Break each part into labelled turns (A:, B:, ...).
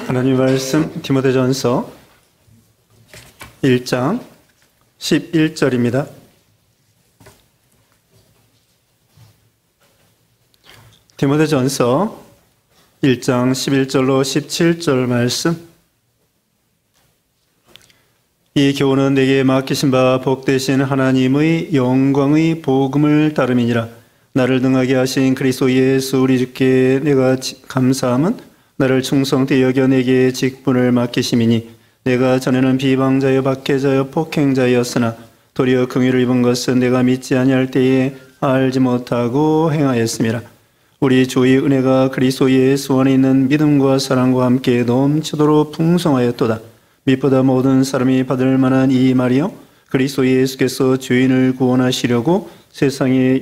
A: 하나님의 말씀 디모데전서 1장 11절입니다. 디모데전서 1장 11절로 17절 말씀. 이 교훈은 내게 맡기신 바 복되신 하나님의 영광의 복음을 따름이니라. 나를 등하게 하신 그리스도 예수 우리 주께 내가 감사함은 나를 충성되이 여겨 내게 직분을 맡기심이니 내가 전에는 비방자여 박해자여 폭행자였으나 도리어 긍휼을 입은 것은 내가 믿지 아니할 때에 알지 못하고 행하였음이라. 우리 주의 은혜가 그리스도 예수 안에 있는 믿음과 사랑과 함께 넘치도록 풍성하였도다. 밑보다 모든 사람이 받을 만한 이 말이요 그리스도 예수께서 죄인을 구원하시려고 세상에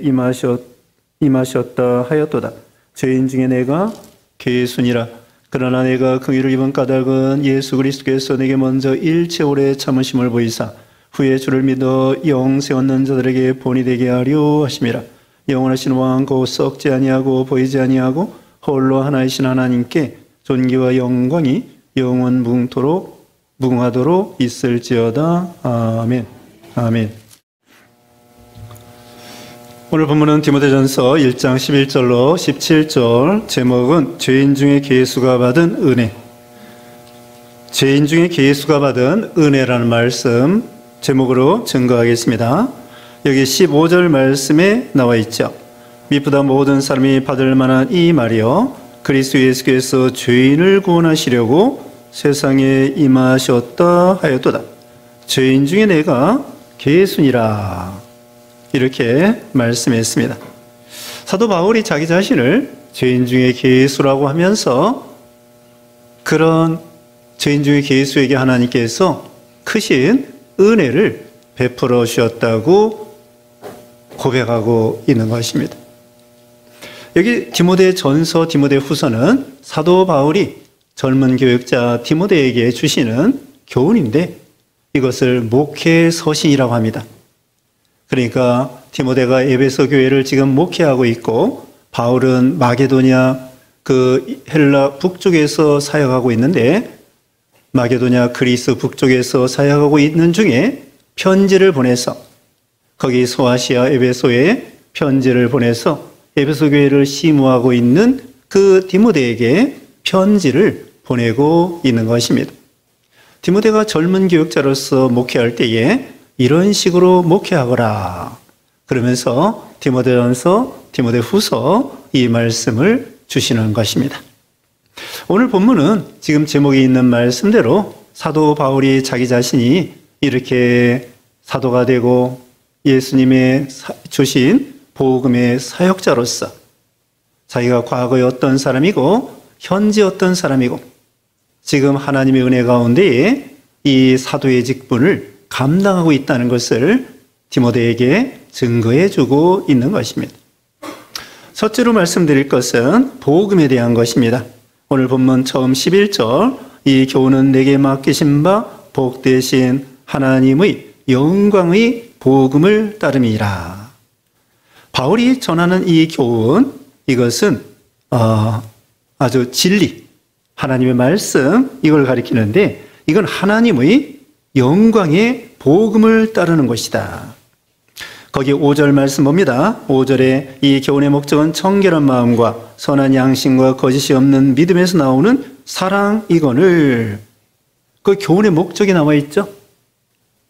A: 임하셨다 하였도다. 죄인 중에 내가 괴순이라. 그러나 내가 긍휼을 입은 까닭은 예수 그리스도께서 내게 먼저 일체 오래 참으심을 보이사 후에 주를 믿어 영 세웠는 자들에게 본이 되게 하려 하심이라. 영원하신 왕 곧 썩지 아니하고 보이지 아니하고 홀로 하나이신 하나님께 존귀와 영광이 영원 무궁하도록 있을지어다. 아멘. 아멘. 오늘 본문은 디모데전서 1장 11절로 17절, 제목은 죄인 중에 괴수가 받은 은혜. 죄인 중에 괴수가 받은 은혜라는 말씀 제목으로 증거하겠습니다. 여기 15절 말씀에 나와 있죠. 밑보다 모든 사람이 받을 만한 이 말이요 그리스도 예수께서 죄인을 구원하시려고 세상에 임하셨다 하였도다. 죄인 중에 내가 괴순이라. 이렇게 말씀했습니다. 사도 바울이 자기 자신을 죄인 중에 괴수라고 하면서 그런 죄인 중에 괴수에게 하나님께서 크신 은혜를 베풀어 주셨다고 고백하고 있는 것입니다. 여기 디모데전서, 디모데후서는 사도 바울이 젊은 교역자 디모데에게 주시는 교훈인데 이것을 목회 서신이라고 합니다. 그러니까 디모데가 에베소 교회를 지금 목회하고 있고 바울은 마게도냐 그 헬라 북쪽에서 사역하고 있는데 마게도냐 그리스 북쪽에서 사역하고 있는 중에 편지를 보내서 거기 소아시아 에베소에 편지를 보내서 에베소 교회를 심우하고 있는 그 디모데에게 편지를 보내고 있는 것입니다. 디모데가 젊은 교역자로서 목회할 때에 이런 식으로 목회하거라 그러면서 디모데전서, 디모데후서 이 말씀을 주시는 것입니다. 오늘 본문은 지금 제목에 있는 말씀대로 사도 바울이 자기 자신이 이렇게 사도가 되고 예수님의 주신 복음의 사역자로서 자기가 과거에 어떤 사람이고 현재 어떤 사람이고 지금 하나님의 은혜 가운데에 이 사도의 직분을 감당하고 있다는 것을 디모데에게 증거해 주고 있는 것입니다. 첫째로 말씀드릴 것은 복음에 대한 것입니다. 오늘 본문 처음 11절 이 교훈은 내게 맡기신 바 복되신 하나님의 영광의 복음을 따름이라. 바울이 전하는 이 교훈 이것은 아주 진리 하나님의 말씀 이걸 가리키는데 이건 하나님의 영광의 복음을 따르는 것이다. 거기 5절 말씀 봅니다. 5절에 이 교훈의 목적은 청결한 마음과 선한 양심과 거짓이 없는 믿음에서 나오는 사랑이거늘. 그 교훈의 목적이 나와 있죠.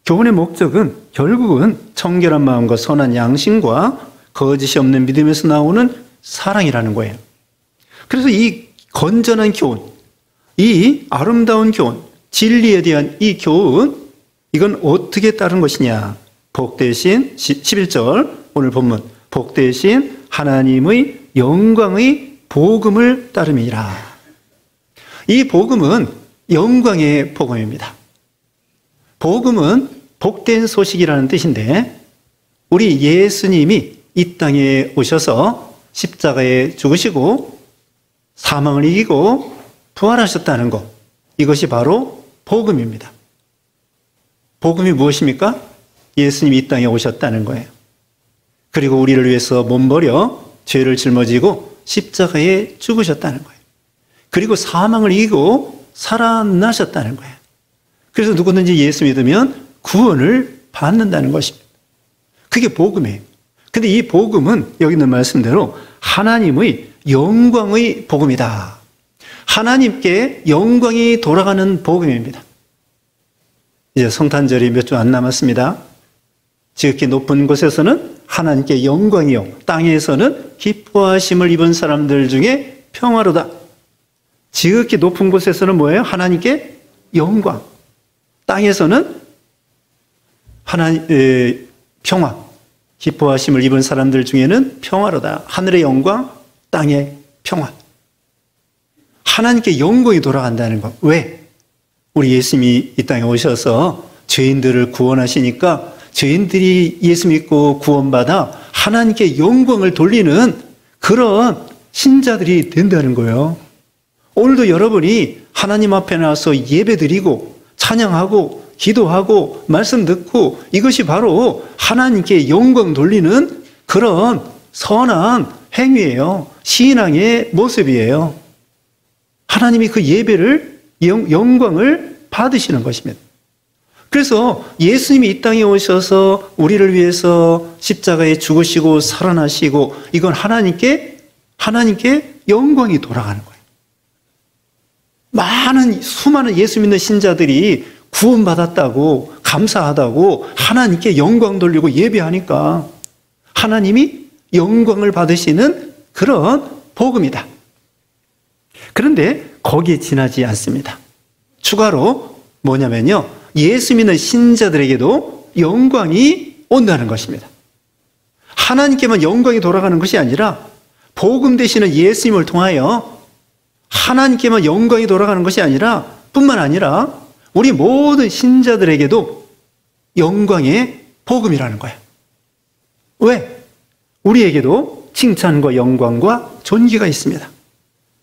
A: 교훈의 목적은 결국은 청결한 마음과 선한 양심과 거짓이 없는 믿음에서 나오는 사랑이라는 거예요. 그래서 이 건전한 교훈, 이 아름다운 교훈, 진리에 대한 이 교훈 이건 어떻게 따른 것이냐. 복되신 11절 오늘 본문 복되신 하나님의 영광의 복음을 따름이라. 이 복음은 영광의 복음입니다. 복음은 복된 소식이라는 뜻인데 우리 예수님이 이 땅에 오셔서 십자가에 죽으시고 사망을 이기고 부활하셨다는 것 이것이 바로 복음입니다. 복음이 무엇입니까? 예수님이 이 땅에 오셨다는 거예요. 그리고 우리를 위해서 몸버려 죄를 짊어지고 십자가에 죽으셨다는 거예요. 그리고 사망을 이기고 살아나셨다는 거예요. 그래서 누구든지 예수 믿으면 구원을 받는다는 것입니다. 그게 복음이에요. 근데 이 복음은 여기 있는 말씀대로 하나님의 영광의 복음이다. 하나님께 영광이 돌아가는 복음입니다. 이제 성탄절이 몇 주 안 남았습니다. 지극히 높은 곳에서는 하나님께 영광이요, 땅에서는 기뻐하심을 입은 사람들 중에 평화로다. 지극히 높은 곳에서는 뭐예요? 하나님께 영광. 땅에서는 평화. 기뻐하심을 입은 사람들 중에는 평화로다. 하늘의 영광, 땅의 평화. 하나님께 영광이 돌아간다는 것. 왜? 우리 예수님이 이 땅에 오셔서 죄인들을 구원하시니까 죄인들이 예수 믿고 구원받아 하나님께 영광을 돌리는 그런 신자들이 된다는 거예요. 오늘도 여러분이 하나님 앞에 나와서 예배드리고 찬양하고 기도하고 말씀 듣고 이것이 바로 하나님께 영광 돌리는 그런 선한 행위예요. 신앙의 모습이에요. 하나님이 그 예배를 영광을 받으시는 것입니다. 그래서 예수님이 이 땅에 오셔서 우리를 위해서 십자가에 죽으시고 살아나시고 이건 하나님께 영광이 돌아가는 거예요. 수많은 예수 믿는 신자들이 구원받았다고 감사하다고 하나님께 영광 돌리고 예배하니까 하나님이 영광을 받으시는 그런 복음이다. 그런데 거기에 지나지 않습니다. 추가로 뭐냐면요, 예수 믿는 신자들에게도 영광이 온다는 것입니다. 하나님께만 영광이 돌아가는 것이 아니라 복음 되시는 예수님을 통하여 하나님께만 영광이 돌아가는 것이 아니라 뿐만 아니라 우리 모든 신자들에게도 영광의 복음이라는 거예요. 왜? 우리에게도 칭찬과 영광과 존귀가 있습니다.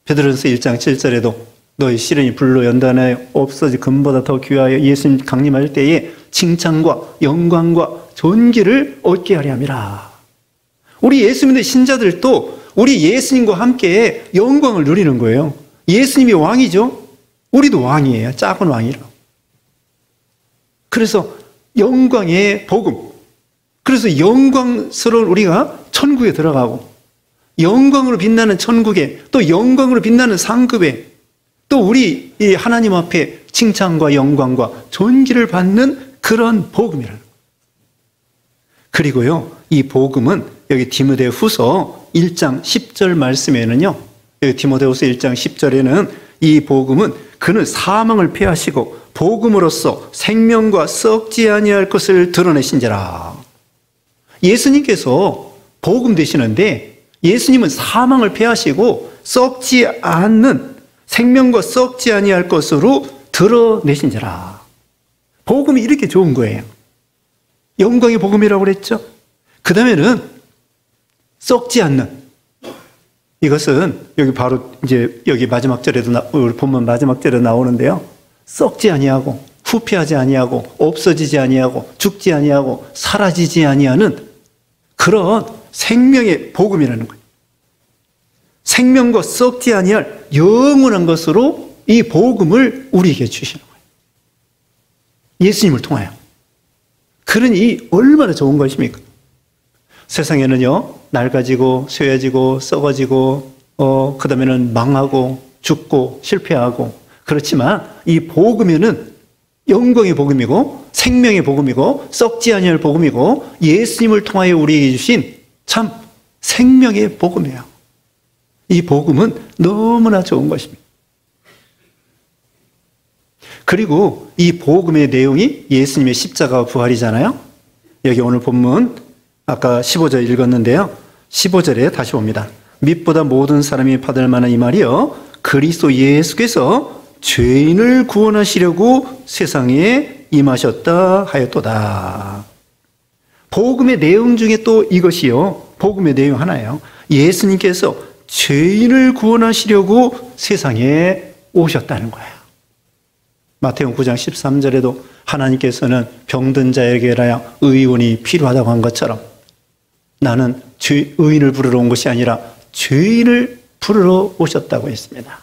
A: 베드로전서 1장 7절에도 너희 시련이 불로 연단하여 없어지 금보다 더 귀하여 예수님 강림할 때에 칭찬과 영광과 존귀를 얻게 하려 함이라. 우리 예수 믿는 신자들도 우리 예수님과 함께 영광을 누리는 거예요. 예수님이 왕이죠. 우리도 왕이에요. 작은 왕이라고. 그래서 영광의 복음. 그래서 영광스러운 우리가 천국에 들어가고 영광으로 빛나는 천국에 또 영광으로 빛나는 상급에 또 우리 이 하나님 앞에 칭찬과 영광과 존귀를 받는 그런 복음이라는 거예요. 그리고요, 이 복음은 여기 디모데후서 1장 10절 말씀에는요, 여기 디모데후서 1장 10절에는 이 복음은 그는 사망을 패하시고 복음으로써 생명과 썩지 아니할 것을 드러내신지라. 예수님께서 복음 되시는데 예수님은 사망을 패하시고 썩지 않는 생명과 썩지 아니할 것으로 드러내신지라. 복음이 이렇게 좋은 거예요. 영광의 복음이라고 그랬죠. 그 다음에는 썩지 않는, 이것은 여기 바로 이제 여기 마지막 절에도 우리 본문 마지막 절에 나오는데요. 썩지 아니하고 후피하지 아니하고 없어지지 아니하고 죽지 아니하고 사라지지 아니하는 그런 생명의 복음이라는 거예요. 생명과 썩지 아니할 영원한 것으로 이 복음을 우리에게 주시는 거예요. 예수님을 통하여. 그러니 얼마나 좋은 것입니까? 세상에는요, 낡아지고 쇠해지고 썩어지고 그 다음에는 망하고 죽고 실패하고, 그렇지만 이 복음에는 영광의 복음이고 생명의 복음이고 썩지 아니할 복음이고 예수님을 통하여 우리에게 주신 참 생명의 복음이에요. 이 복음은 너무나 좋은 것입니다. 그리고 이 복음의 내용이 예수님의 십자가와 부활이잖아요. 여기 오늘 본문 아까 15절 읽었는데요. 15절에 다시 봅니다. 밑보다 모든 사람이 받을 만한 이 말이요, 그리스도 예수께서 죄인을 구원하시려고 세상에 임하셨다 하였도다. 복음의 내용 중에 또 이것이요, 복음의 내용 하나예요. 예수님께서 죄인을 구원하시려고 세상에 오셨다는 거예요. 마태복음 9장 13절에도 하나님께서는 병든 자에게라야 의원이 필요하다고 한 것처럼 나는 의인을 부르러 온 것이 아니라 죄인을 부르러 오셨다고 했습니다.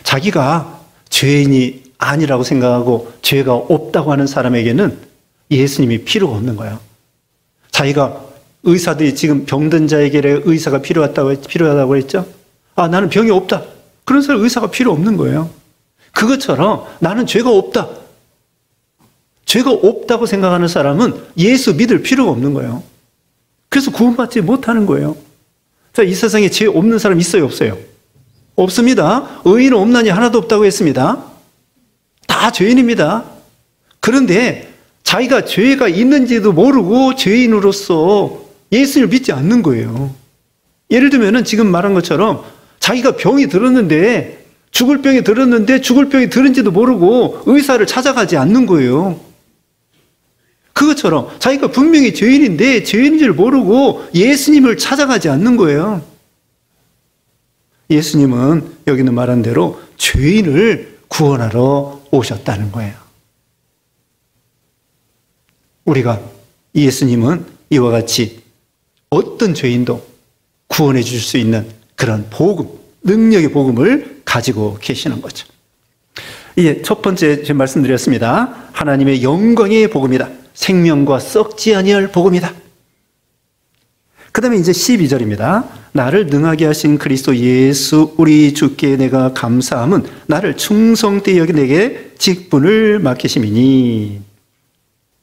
A: 자기가 죄인이 아니라고 생각하고 죄가 없다고 하는 사람에게는 예수님이 필요가 없는 거예요. 자기가 의사들이 지금 병든 자에게 의사가 필요하다고 했죠. 아, 나는 병이 없다. 그런 사람 의사가 필요 없는 거예요. 그것처럼 나는 죄가 없다. 죄가 없다고 생각하는 사람은 예수 믿을 필요가 없는 거예요. 그래서 구원받지 못하는 거예요. 자, 이 세상에 죄 없는 사람 있어요, 없어요? 없습니다. 의인은 없나니 하나도 없다고 했습니다. 다 죄인입니다. 그런데 자기가 죄가 있는지도 모르고 죄인으로서 예수를 믿지 않는 거예요. 예를 들면 지금 말한 것처럼 자기가 병이 들었는데 죽을 병이 들은지도 모르고 의사를 찾아가지 않는 거예요. 그것처럼 자기가 분명히 죄인인데 죄인인 줄 모르고 예수님을 찾아가지 않는 거예요. 예수님은 여기는 말한 대로 죄인을 구원하러 오셨다는 거예요. 우리가 예수님은 이와 같이 어떤 죄인도 구원해 줄 수 있는 그런 복음, 능력의 복음을 가지고 계시는 거죠. 이제 첫 번째 제가 말씀드렸습니다. 하나님의 영광의 복음이다. 생명과 썩지 아니할 복음이다. 그 다음에 이제 12절입니다. 나를 능하게 하신 그리스도 예수 우리 주께 내가 감사함은 나를 충성되이 여기 내게 직분을 맡기심이니.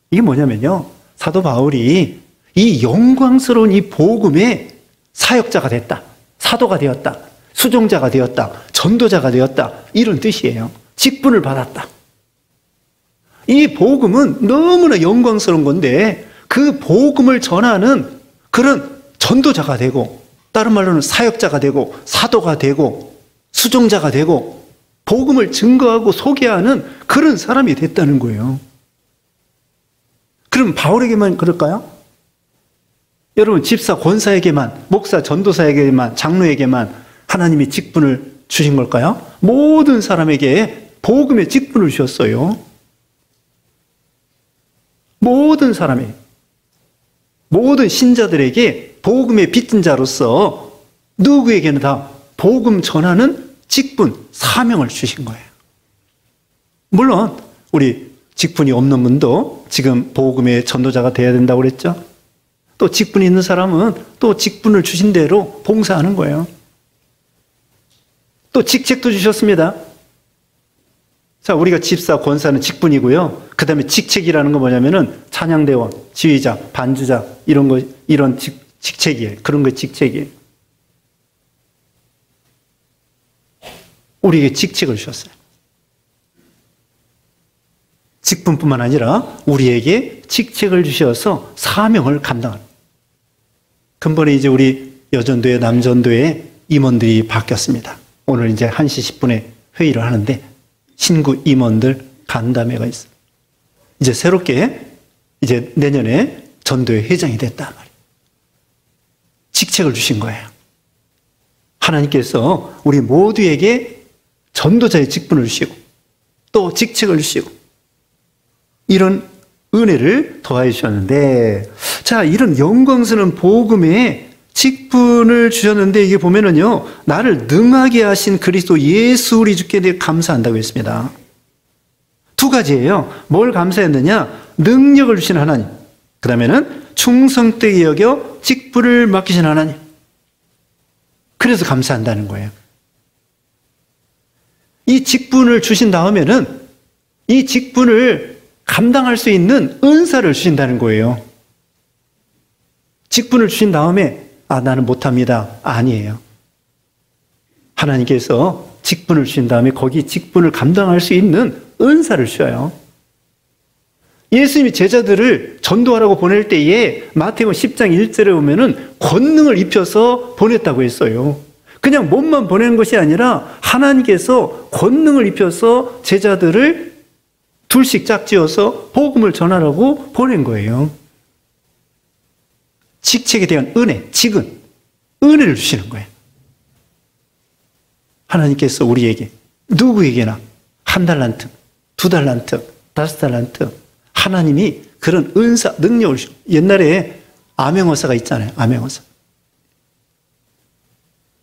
A: 이게 뭐냐면요, 사도 바울이 이 영광스러운 이 복음의 사역자가 됐다, 사도가 되었다, 수종자가 되었다, 전도자가 되었다, 이런 뜻이에요. 직분을 받았다. 이 복음은 너무나 영광스러운 건데 그 복음을 전하는 그런 전도자가 되고, 다른 말로는 사역자가 되고, 사도가 되고, 수종자가 되고, 복음을 증거하고 소개하는 그런 사람이 됐다는 거예요. 그럼 바울에게만 그럴까요? 여러분, 집사 권사에게만, 목사 전도사에게만, 장로에게만 하나님이 직분을 주신 걸까요? 모든 사람에게 복음의 직분을 주셨어요. 모든 사람에게, 모든 신자들에게 복음의 빚진 자로서 누구에게는 다 복음 전하는 직분, 사명을 주신 거예요. 물론 우리 직분이 없는 분도 지금 복음의 전도자가 되어야 된다고 그랬죠. 또 직분이 있는 사람은 또 직분을 주신 대로 봉사하는 거예요. 또 직책도 주셨습니다. 자, 우리가 집사, 권사는 직분이고요. 그 다음에 직책이라는 건 뭐냐면은 찬양대원, 지휘자, 반주자, 이런 직책이에요. 그런 거 직책이에요. 우리에게 직책을 주셨어요. 직분뿐만 아니라 우리에게 직책을 주셔서 사명을 감당하는. 근본에 이제 우리 여전도회, 남전도회 임원들이 바뀌었습니다. 오늘 이제 1시 10분에 회의를 하는데 신구 임원들 간담회가 있어요. 이제 새롭게 이제 내년에 전도회 회장이 됐단 말이에요. 직책을 주신 거예요. 하나님께서 우리 모두에게 전도자의 직분을 주시고 또 직책을 주시고 이런 은혜를 더하여 주셨는데, 자, 이런 영광스러운 복음에 직분을 주셨는데 이게 보면은요, 나를 능하게 하신 그리스도 예수 우리 주께 대해 감사한다고 했습니다. 두 가지예요. 뭘 감사했느냐? 능력을 주신 하나님, 그 다음에는 충성되게 여겨 직분을 맡기신 하나님. 그래서 감사한다는 거예요. 이 직분을 주신 다음에는 이 직분을 감당할 수 있는 은사를 주신다는 거예요. 직분을 주신 다음에 나는 못합니다. 아니에요. 하나님께서 직분을 주신 다음에 거기 직분을 감당할 수 있는 은사를 주셔요. 예수님이 제자들을 전도하라고 보낼 때에 마태복음 10장 1절에 보면은 권능을 입혀서 보냈다고 했어요. 그냥 몸만 보내는 것이 아니라 하나님께서 권능을 입혀서 제자들을 둘씩 짝지어서 복음을 전하라고 보낸 거예요. 직책에 대한 은혜, 직은 은혜를 주시는 거예요. 하나님께서 우리에게 누구에게나 1달란트, 2달란트, 5달란트 하나님이 그런 은사, 능력을 주시고, 옛날에 암행어사가 있잖아요.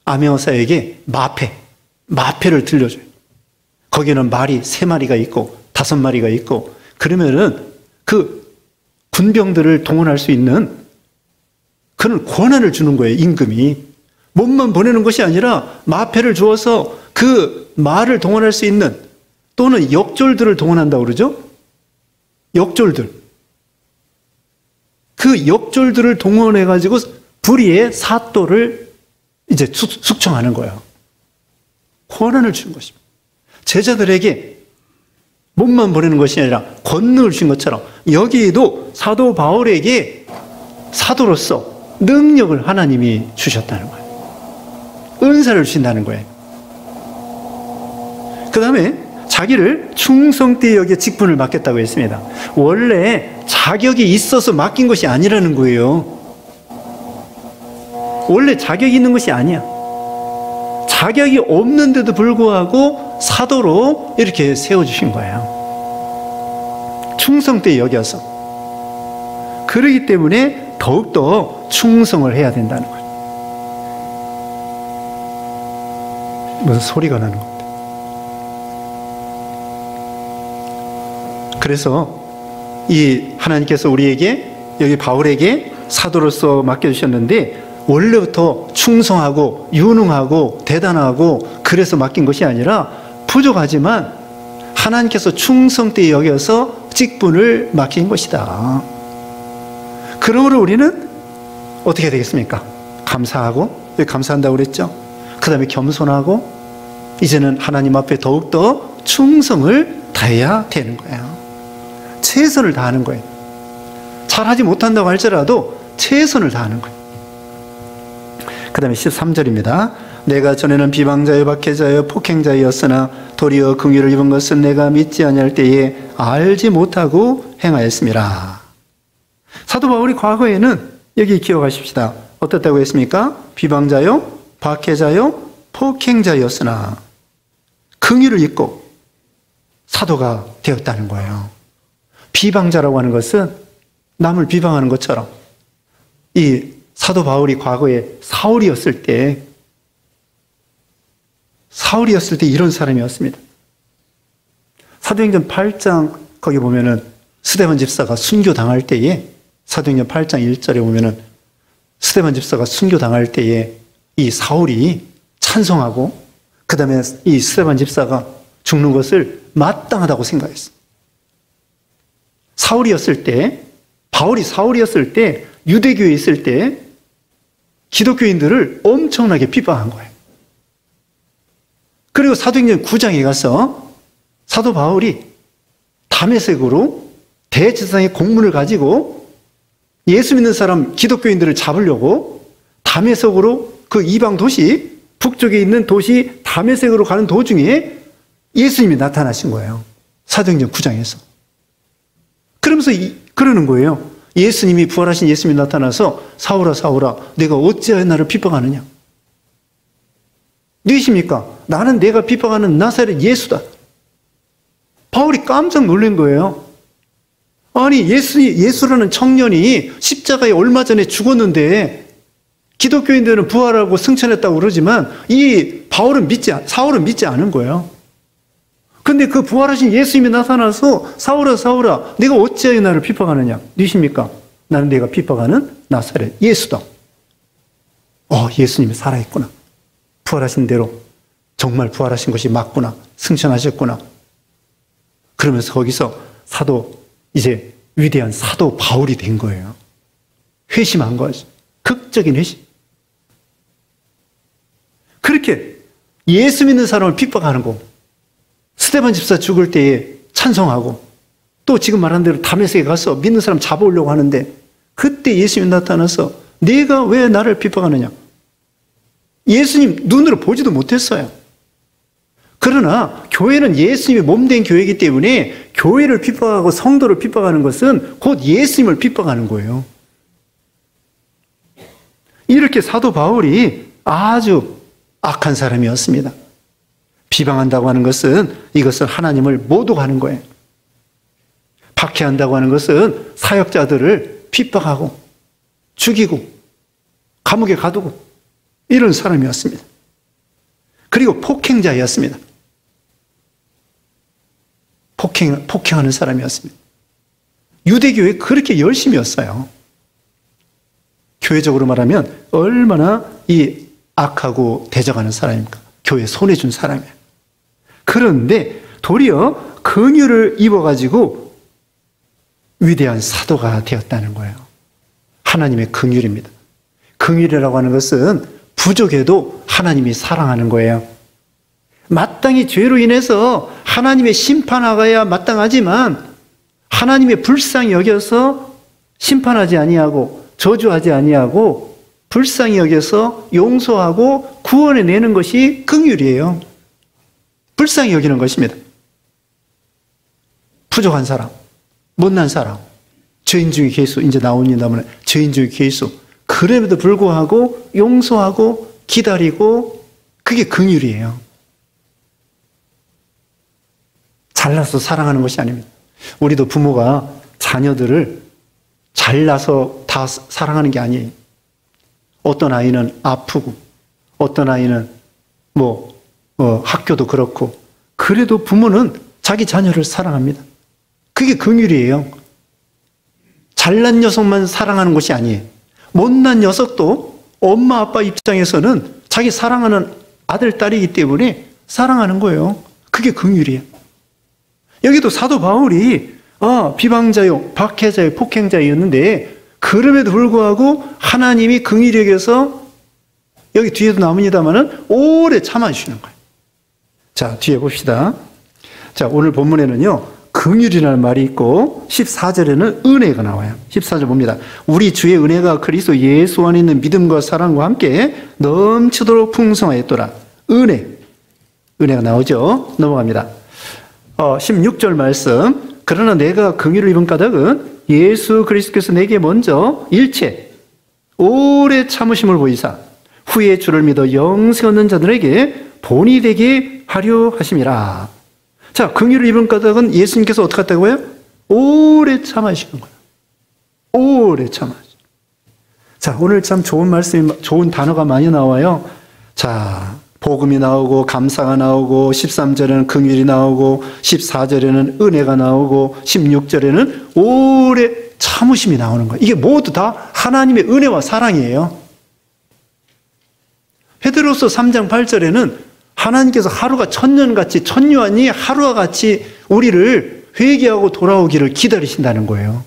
A: 암행어사에게 마패를 들려줘요. 거기는 말이 3마리가 있고 5마리가 있고, 그러면은 그 군병들을 동원할 수 있는 그런 권한을 주는 거예요. 임금이 몸만 보내는 것이 아니라 마패를 주어서 그 말을 동원할 수 있는, 또는 역졸들을 동원한다고 그러죠. 역졸들, 그 역졸들을 동원해 가지고 불의의 사또를 이제 숙청하는 거예요. 권한을 주는 것입니다. 제자들에게 몸만 보내는 것이 아니라 권능을 주신 것처럼 여기에도 사도 바울에게 사도로서 능력을 하나님이 주셨다는 거예요. 은사를 주신다는 거예요. 그 다음에 자기를 충성되이 여겨 직분을 맡겼다고 했습니다. 원래 자격이 있어서 맡긴 것이 아니라는 거예요. 원래 자격이 있는 것이 아니야. 자격이 없는데도 불구하고 사도로 이렇게 세워주신 거예요. 충성되이 여겨서. 그러기 때문에 더욱더 충성을 해야 된다는 거예요. 무슨 소리가 나는 것 같아요. 그래서 이 하나님께서 우리에게, 여기 바울에게 사도로서 맡겨주셨는데, 원래부터 충성하고 유능하고 대단하고 그래서 맡긴 것이 아니라 부족하지만 하나님께서 충성되이 여겨서 직분을 맡긴 것이다. 그러므로 우리는 어떻게 해야 되겠습니까? 감사하고, 감사한다고 그랬죠. 그 다음에 겸손하고, 이제는 하나님 앞에 더욱더 충성을 다해야 되는 거예요. 최선을 다하는 거예요. 잘하지 못한다고 할지라도 최선을 다하는 거예요. 그 다음에 13절입니다. 내가 전에는 비방자여 박해자여 폭행자였으나 도리어 긍휼을 입은 것은 내가 믿지 아니할 때에 알지 못하고 행하였습니다. 사도 바울이 과거에는 여기 기억하십시다. 어떻다고 했습니까? 비방자요 박해자요 폭행자였으나 긍휼을 입고 사도가 되었다는 거예요. 비방자라고 하는 것은 남을 비방하는 것처럼, 이 사도 바울이 과거에 사울이었을 때 이런 사람이었습니다. 사도행전 8장 거기 보면은 스데반 집사가 순교당할 때에, 사도행전 8장 1절에 보면은 스데반 집사가 순교당할 때에 이 사울이 찬송하고, 그 다음에 이 스데반 집사가 죽는 것을 마땅하다고 생각했어요. 사울이었을 때, 바울이 사울이었을 때, 유대교에 있을 때 기독교인들을 엄청나게 비방한 거예요. 그리고 사도행전 9장에 가서 사도 바울이 다메섹으로 대제사장의 공문을 가지고 예수 믿는 사람 기독교인들을 잡으려고 다메섹으로, 그 이방 도시, 북쪽에 있는 도시 다메섹으로 가는 도중에 예수님이 나타나신 거예요. 사도행전 9장에서. 그러면서 그러는 거예요. 예수님이, 부활하신 예수님이 나타나서 사울아 사울아 내가 어찌하여 나를 핍박하느냐. 누구십니까? 나는 내가 핍박하는 나사렛 예수다. 바울이 깜짝 놀란 거예요. 아니 예수라는 청년이 십자가에 얼마 전에 죽었는데 기독교인들은 부활하고 승천했다고 그러지만 이 사울은 믿지 않은 거예요. 근데 그 부활하신 예수님이 나타나서 사울아 사울아 내가 어찌하여 나를 핍박하느냐. 누구십니까? 나는 내가 핍박하는 나사렛 예수다. 예수님이 살아있구나. 부활하신 대로 정말 부활하신 것이 맞구나. 승천하셨구나. 그러면서 거기서 이제 위대한 사도 바울이 된 거예요. 회심한 거죠. 극적인 회심. 그렇게 예수 믿는 사람을 핍박하는 거, 스데반 집사 죽을 때에 찬송하고, 또 지금 말한 대로 다메섹에 가서 믿는 사람 잡아오려고 하는데, 그때 예수님이 나타나서 네가 왜 나를 핍박하느냐. 예수님 눈으로 보지도 못했어요. 그러나 교회는 예수님이 몸된 교회이기 때문에 교회를 핍박하고 성도를 핍박하는 것은 곧 예수님을 핍박하는 거예요. 이렇게 사도 바울이 아주 악한 사람이었습니다. 비방한다고 하는 것은 이것은 하나님을 모독하는 거예요. 박해한다고 하는 것은 사역자들을 핍박하고 죽이고 감옥에 가두고 이런 사람이었습니다. 그리고 폭행자였습니다. 폭행하는 사람이었습니다. 유대교회 그렇게 열심이었어요. 교회적으로 말하면 얼마나 이 악하고 대적하는 사람입니까? 교회 손해준 사람이에요. 그런데 도리어 긍휼을 입어가지고 위대한 사도가 되었다는 거예요. 하나님의 긍휼입니다. 긍휼이라고 하는 것은 부족해도 하나님이 사랑하는 거예요. 마땅히 죄로 인해서 하나님의 심판하가야 마땅하지만 하나님의 불쌍히 여겨서 심판하지 아니하고 저주하지 아니하고 불쌍히 여겨서 용서하고 구원해내는 것이 긍휼이에요. 불쌍히 여기는 것입니다. 부족한 사람, 못난 사람, 죄인 중에 괴수, 이제 나옵니다만 죄인 중에 괴수. 그럼에도 불구하고 용서하고 기다리고 그게 긍휼이에요. 잘나서 사랑하는 것이 아닙니다. 우리도 부모가 자녀들을 잘나서 다 사랑하는 게 아니에요. 어떤 아이는 아프고 어떤 아이는 학교도 그렇고 그래도 부모는 자기 자녀를 사랑합니다. 그게 긍휼이에요. 잘난 녀석만 사랑하는 것이 아니에요. 못난 녀석도 엄마 아빠 입장에서는 자기 사랑하는 아들 딸이기 때문에 사랑하는 거예요. 그게 긍휼이에요. 여기도 사도 바울이 비방자요, 박해자요, 폭행자였는데 그럼에도 불구하고 하나님이 긍휼히 여겨서 여기 뒤에도 나옵니다만은 오래 참아주시는 거예요. 자, 뒤에 봅시다. 자, 오늘 본문에는요, 긍휼이라는 말이 있고 14절에는 은혜가 나와요. 14절 봅니다. 우리 주의 은혜가 그리스도 예수 안에 있는 믿음과 사랑과 함께 넘치도록 풍성하였더라. 은혜가 나오죠. 넘어갑니다. 16절 말씀. 그러나 내가 긍휼을 입은 까닭은 예수 그리스도께서 내게 먼저 일체 오래 참으심을 보이사 후에 주를 믿어 영생 얻는 자들에게 본이 되게 하려 하심이라. 자, 긍휼을 입은 까닭은 예수님께서 어떻게 했다고요? 오래 참으시는 거예요. 오래 참으시는. 자, 오늘 참 좋은 말씀이, 좋은 단어가 많이 나와요. 자, 복음이 나오고 감사가 나오고 13절에는 긍휼이 나오고 14절에는 은혜가 나오고 16절에는 오래 참으심이 나오는 거예요. 이게 모두 다 하나님의 은혜와 사랑이에요. 베드로서 3장 8절에는 하나님께서 하루가 천년같이 천년이 하루와 같이 우리를 회개하고 돌아오기를 기다리신다는 거예요.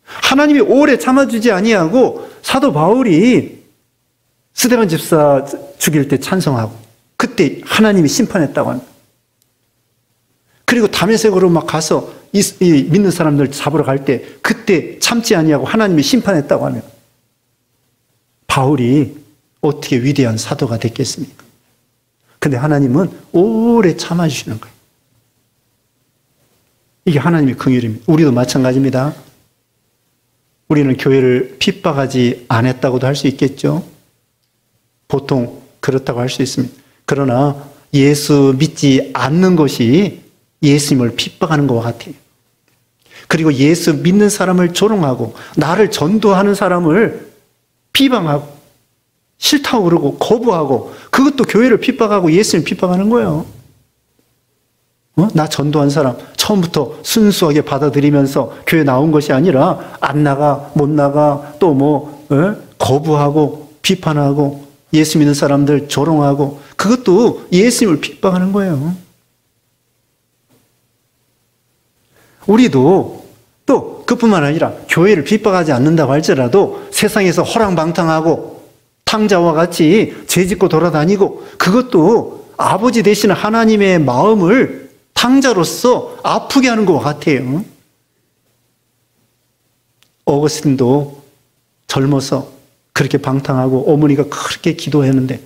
A: 하나님이 오래 참아주지 아니하고 사도 바울이 스데반 집사 죽일 때 찬성하고 그때 하나님이 심판했다고 합니다. 그리고 다메섹으로 막 가서 이 믿는 사람들 잡으러 갈 때 그때 참지 아니하고 하나님이 심판했다고 하면 바울이 어떻게 위대한 사도가 됐겠습니까? 근데 하나님은 오래 참아주시는 거예요. 이게 하나님의 긍휼입니다. 우리도 마찬가지입니다. 우리는 교회를 핍박하지 않았다고도 할 수 있겠죠. 보통 그렇다고 할 수 있습니다. 그러나 예수 믿지 않는 것이 예수님을 핍박하는 것과 같아요. 그리고 예수 믿는 사람을 조롱하고 나를 전도하는 사람을 비방하고 싫다고 그러고 거부하고 그것도 교회를 핍박하고 예수님 핍박하는 거예요. 나 전도한 사람 처음부터 순수하게 받아들이면서 교회 나온 것이 아니라 안 나가 못 나가 또 거부하고 비판하고 예수 믿는 사람들 조롱하고 그것도 예수님을 핍박하는 거예요. 우리도 또 그뿐만 아니라 교회를 핍박하지 않는다고 할지라도 세상에서 호랑방탕하고 탕자와 같이 죄짓고 돌아다니고 그것도 아버지 되시는 하나님의 마음을 탕자로서 아프게 하는 것 같아요. 어거스틴도 젊어서 그렇게 방탕하고 어머니가 그렇게 기도했는데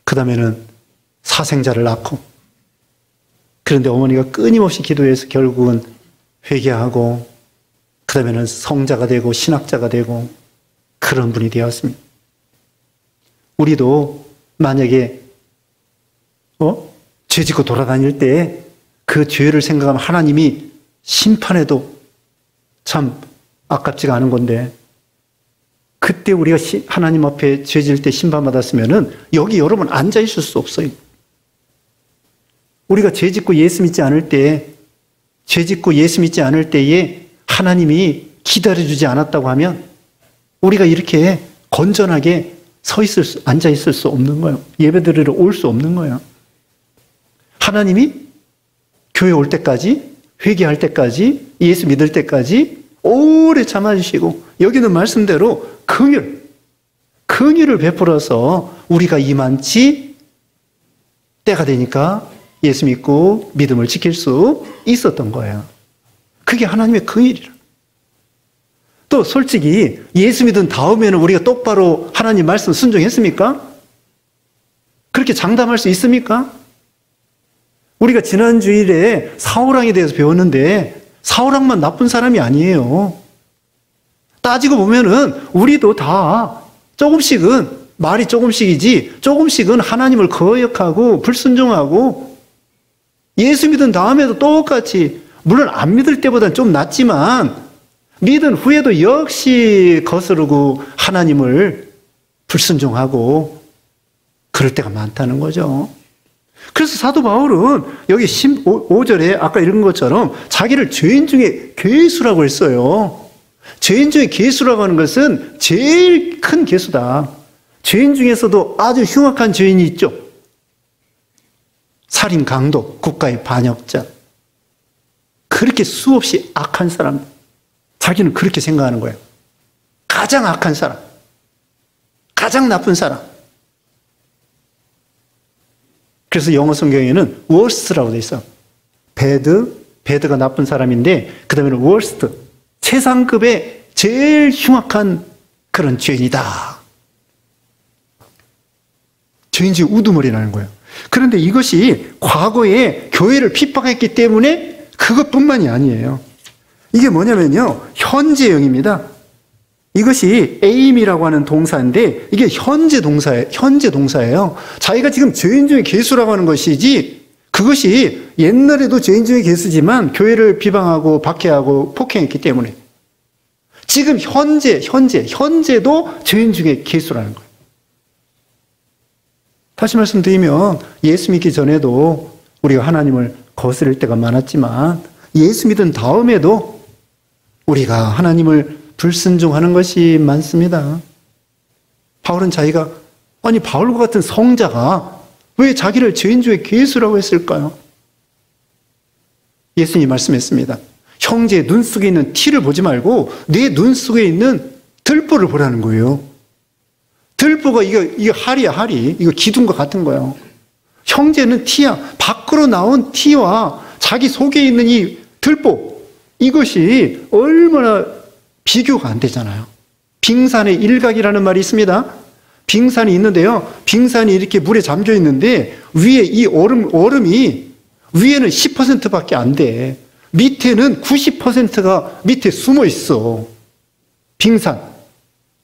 A: 그 다음에는 사생자를 낳고 그런데 어머니가 끊임없이 기도해서 결국은 회개하고 그 다음에는 성자가 되고 신학자가 되고 그런 분이 되었습니다. 우리도 만약에 죄 짓고 돌아다닐 때 그 죄를 생각하면 하나님이 심판해도 참 아깝지가 않은 건데 그때 우리가 하나님 앞에 죄 지을 때 심판받았으면은 여기 여러분 앉아 있을 수 없어요. 우리가 죄 짓고 예수 믿지 않을 때, 죄 짓고 예수 믿지 않을 때에 하나님이 기다려주지 않았다고 하면 우리가 이렇게 건전하게 앉아 있을 수 없는 거예요. 예배 드리러 올 수 없는 거예요. 하나님이 교회 올 때까지, 회개할 때까지, 예수 믿을 때까지 오래 참아주시고, 여기는 말씀대로 긍휼을 베풀어서 우리가 이만치 때가 되니까 예수 믿고 믿음을 지킬 수 있었던 거예요. 그게 하나님의 긍휼이라. 또 솔직히 예수 믿은 다음에는 우리가 똑바로 하나님 말씀 순종했습니까? 그렇게 장담할 수 있습니까? 우리가 지난 주일에 사울왕에 대해서 배웠는데 사울왕만 나쁜 사람이 아니에요. 따지고 보면은 우리도 다 조금씩은, 말이 조금씩이지 조금씩은 하나님을 거역하고 불순종하고, 예수 믿은 다음에도 똑같이, 물론 안 믿을 때보다는 좀 낫지만 믿은 후에도 역시 거스르고 하나님을 불순종하고 그럴 때가 많다는 거죠. 그래서 사도 바울은 여기 15절에 아까 읽은 것처럼 자기를 죄인 중에 괴수라고 했어요. 죄인 중에 괴수라고 하는 것은 제일 큰 괴수다. 죄인 중에서도 아주 흉악한 죄인이 있죠. 살인, 강도, 국가의 반역자. 그렇게 수없이 악한 사람, 자기는 그렇게 생각하는 거예요. 가장 악한 사람, 가장 나쁜 사람. 그래서 영어 성경에는 worst라고 돼 있어. bad가 나쁜 사람인데 그 다음에는 worst, 최상급의 제일 흉악한 그런 죄인이다. 죄인 중에 우두머리 나는 거예요. 그런데 이것이 과거에 교회를 핍박했기 때문에 그것뿐만이 아니에요. 이게 뭐냐면요, 현재형입니다. 이것이 aim이라고 하는 동사인데 이게 현재 동사예요. 자기가 지금 죄인 중에 괴수라고 하는 것이지, 그것이 옛날에도 죄인 중에 괴수지만 교회를 비방하고 박해하고 폭행했기 때문에 지금 현재도 죄인 중에 괴수라는 거예요. 다시 말씀드리면 예수 믿기 전에도 우리가 하나님을 거스를 때가 많았지만 예수 믿은 다음에도 우리가 하나님을 불순종하는 것이 많습니다. 바울은 바울과 같은 성자가 왜 자기를 죄인 중에 괴수라고 했을까요? 예수님이 말씀했습니다. 형제의 눈 속에 있는 티를 보지 말고 내 눈 속에 있는 들보를 보라는 거예요. 들보가 이거 할이야, 할이. 이거 기둥과 같은 거예요. 형제는 티야. 밖으로 나온 티와 자기 속에 있는 이 들보, 이것이 얼마나 비교가 안 되잖아요. 빙산의 일각이라는 말이 있습니다. 빙산이 있는데요, 빙산이 이렇게 물에 잠겨 있는데 위에 이 얼음이 위에는 10%밖에 안 돼. 밑에는 90%가 밑에 숨어 있어. 빙산.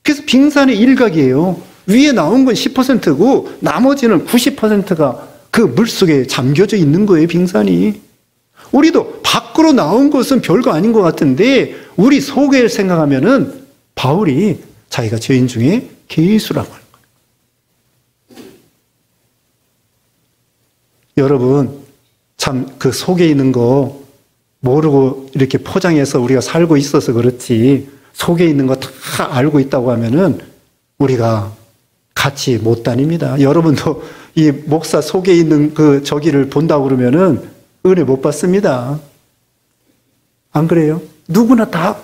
A: 그래서 빙산의 일각이에요. 위에 나온 건 10%고 나머지는 90%가 그 물속에 잠겨져 있는 거예요, 빙산이. 우리도 밖으로 나온 것은 별거 아닌 것 같은데 우리 속을 생각하면은 바울이 자기가 죄인 중에 괴수라고 하는 거예요. 여러분, 참 그 속에 있는 거 모르고 이렇게 포장해서 우리가 살고 있어서 그렇지, 속에 있는 거 다 알고 있다고 하면은 우리가 같이 못 다닙니다. 여러분도 이 목사 속에 있는 저기를 본다고 그러면은 은혜 못 받습니다. 안 그래요? 누구나 다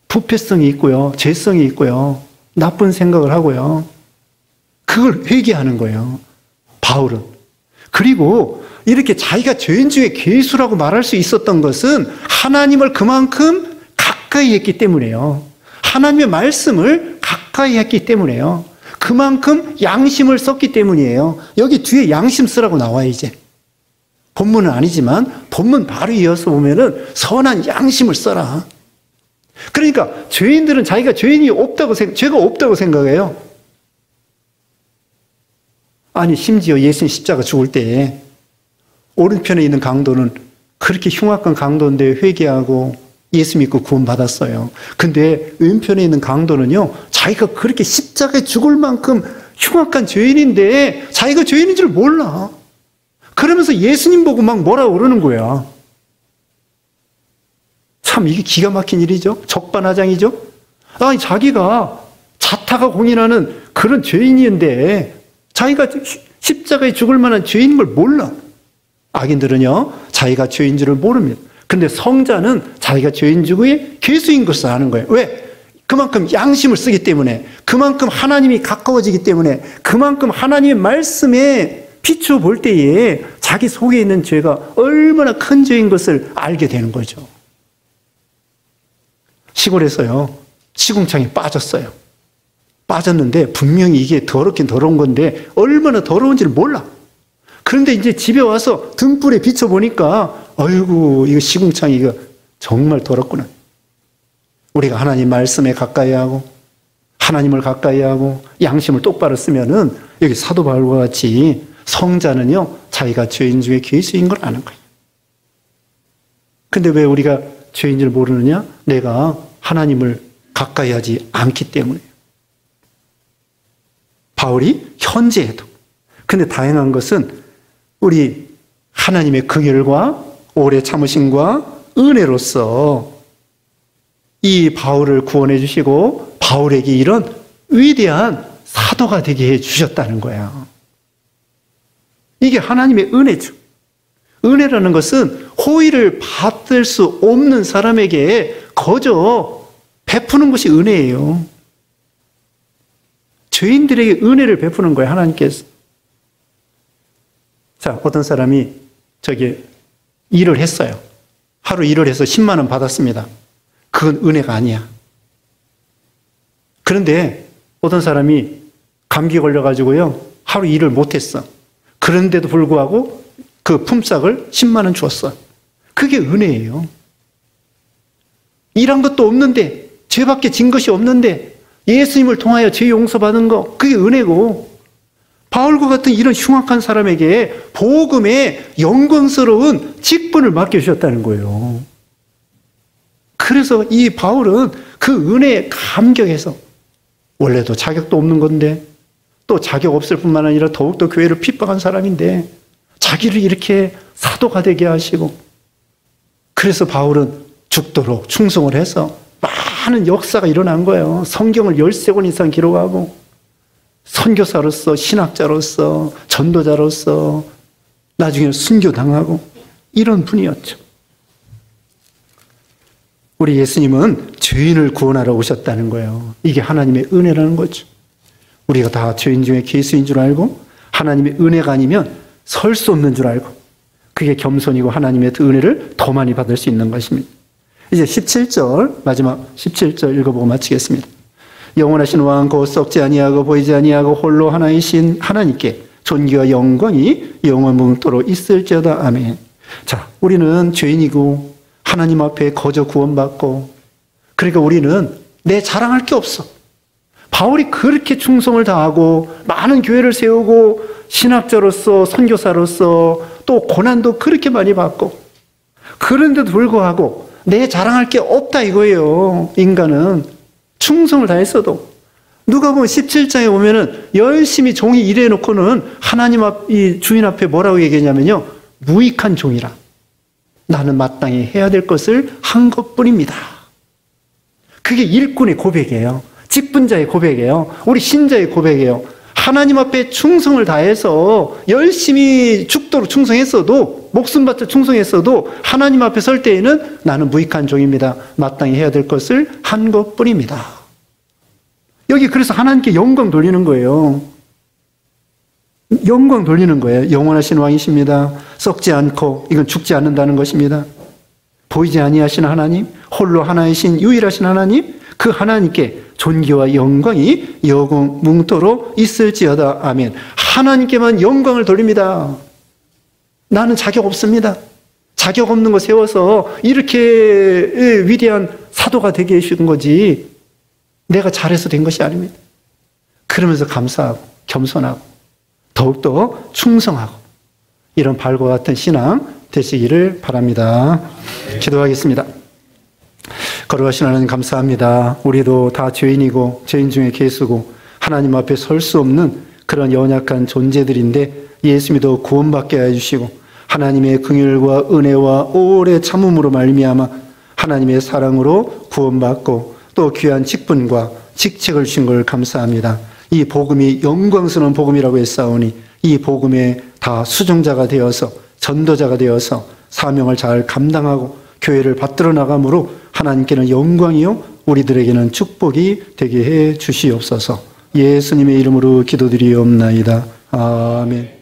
A: 부패성이 있고요, 죄성이 있고요, 나쁜 생각을 하고요. 그걸 회개하는 거예요, 바울은. 그리고 이렇게 자기가 죄인 중에 괴수라고 말할 수 있었던 것은 하나님을 그만큼 가까이 했기 때문이에요. 하나님의 말씀을 가까이 했기 때문이에요. 그만큼 양심을 썼기 때문이에요. 여기 뒤에 양심 쓰라고 나와요, 이제. 본문은 아니지만 본문 바로 이어서 보면은 선한 양심을 써라. 그러니까 죄인들은 자기가 죄가 없다고 생각해요. 아니, 심지어 예수님 십자가 죽을 때 오른편에 있는 강도는 그렇게 흉악한 강도인데 회개하고 예수 믿고 구원받았어요. 근데 왼편에 있는 강도는요, 자기가 그렇게 십자가에 죽을 만큼 흉악한 죄인인데 자기가 죄인인 줄 몰라. 그러면서 예수님 보고 막 뭐라고 그러는 거야. 참 이게 기가 막힌 일이죠. 적반하장이죠. 아니 자기가 자타가 공인하는 그런 죄인인데 자기가 십자가에 죽을 만한 죄인인 걸 몰라. 악인들은요 자기가 죄인 줄을 모릅니다. 근데 성자는 자기가 죄인 중에 괴수인 것을 아는 거예요. 왜? 그만큼 양심을 쓰기 때문에, 그만큼 하나님이 가까워지기 때문에, 그만큼 하나님의 말씀에 비추어 볼 때에 자기 속에 있는 죄가 얼마나 큰 죄인 것을 알게 되는 거죠. 시골에서요 시궁창에 빠졌어요. 빠졌는데 분명히 이게 더럽긴 더러운 건데 얼마나 더러운지를 몰라. 그런데 이제 집에 와서 등불에 비춰보니까 아이고 이거 시궁창이 이거 정말 더럽구나. 우리가 하나님 말씀에 가까이 하고 하나님을 가까이 하고 양심을 똑바로 쓰면은 여기 사도 바울과 같이 성자는요 자기가 죄인 중에 괴수인 걸 아는 거예요. 근데 왜 우리가 죄인 줄 모르느냐? 내가 하나님을 가까이 하지 않기 때문에. 바울이 현재에도. 근데 다행한 것은 우리 하나님의 긍휼과 오래 참으심과 은혜로서 이 바울을 구원해 주시고 바울에게 이런 위대한 사도가 되게 해 주셨다는 거야. 이게 하나님의 은혜죠. 은혜라는 것은 호의를 받을 수 없는 사람에게 거저 베푸는 것이 은혜예요. 죄인들에게 은혜를 베푸는 거예요, 하나님께서. 자, 어떤 사람이 일을 했어요. 하루 일을 해서 10만 원 받았습니다. 그건 은혜가 아니야. 그런데 어떤 사람이 감기 걸려가지고요, 하루 일을 못했어. 그런데도 불구하고 그 품삯을 10만 원 주었어. 그게 은혜예요. 일한 것도 없는데, 죄밖에 진 것이 없는데, 예수님을 통하여 죄 용서받은 거, 그게 은혜고, 바울과 같은 이런 흉악한 사람에게 복음의 영광스러운 직분을 맡겨주셨다는 거예요. 그래서 이 바울은 그 은혜에 감격해서, 원래도 자격도 없는 건데, 또 자격 없을 뿐만 아니라 더욱더 교회를 핍박한 사람인데, 자기를 이렇게 사도가 되게 하시고, 그래서 바울은 죽도록 충성을 해서 많은 역사가 일어난 거예요. 성경을 13권 이상 기록하고 선교사로서, 신학자로서, 전도자로서, 나중에는 순교당하고 이런 분이었죠. 우리 예수님은 죄인을 구원하러 오셨다는 거예요. 이게 하나님의 은혜라는 거죠. 우리가 다 죄인 중에 괴수인 줄 알고 하나님의 은혜가 아니면 설 수 없는 줄 알고, 그게 겸손이고 하나님의 은혜를 더 많이 받을 수 있는 것입니다. 이제 17절, 마지막 17절 읽어보고 마치겠습니다. 영원하신 왕 곧 썩지 아니하고 보이지 아니하고 홀로 하나이신 하나님께 존귀와 영광이 영원무궁토록 있을지어다. 아멘. 자, 우리는 죄인이고 하나님 앞에 거저 구원받고, 그러니까 우리는 내 자랑할 게 없어. 바울이 그렇게 충성을 다하고 많은 교회를 세우고 신학자로서, 선교사로서 또 고난도 그렇게 많이 받고, 그런데도 불구하고 내 자랑할 게 없다 이거예요. 인간은 충성을 다했어도. 누가 보면 17장에 보면은 열심히 종이 일해놓고는 하나님 이 주인 앞에 뭐라고 얘기하냐면요, 무익한 종이라. 나는 마땅히 해야 될 것을 한 것뿐입니다. 그게 일꾼의 고백이에요. 직분자의 고백이에요. 우리 신자의 고백이에요. 하나님 앞에 충성을 다해서 열심히 죽도록 충성했어도, 목숨 바쳐 충성했어도 하나님 앞에 설 때에는 나는 무익한 종입니다. 마땅히 해야 될 것을 한 것뿐입니다. 여기 그래서 하나님께 영광 돌리는 거예요. 영광 돌리는 거예요. 영원하신 왕이십니다. 썩지 않고, 이건 죽지 않는다는 것입니다. 보이지 아니하신 하나님, 홀로 하나이신 유일하신 하나님, 그 하나님께 존귀와 영광이 영원무궁토록 있을지어다. 아멘. 하나님께만 영광을 돌립니다. 나는 자격 없습니다. 자격 없는 거 세워서 이렇게 위대한 사도가 되게 해주는 거지, 내가 잘해서 된 것이 아닙니다. 그러면서 감사하고 겸손하고 더욱더 충성하고 이런 바울과 같은 신앙 되시기를 바랍니다. 기도하겠습니다. 거룩하신 하나님 감사합니다. 우리도 다 죄인이고 죄인 중에 괴수고 하나님 앞에 설 수 없는 그런 연약한 존재들인데 예수 믿어 구원받게 해주시고 하나님의 긍휼과 은혜와 오래 참음으로 말미암아 하나님의 사랑으로 구원받고 또 귀한 직분과 직책을 주신 걸 감사합니다. 이 복음이 영광스러운 복음이라고 했사오니 이 복음에 다 수종자가 되어서 전도자가 되어서 사명을 잘 감당하고 교회를 받들어 나감으로 하나님께는 영광이요 우리들에게는 축복이 되게 해 주시옵소서. 예수님의 이름으로 기도드리옵나이다. 아멘.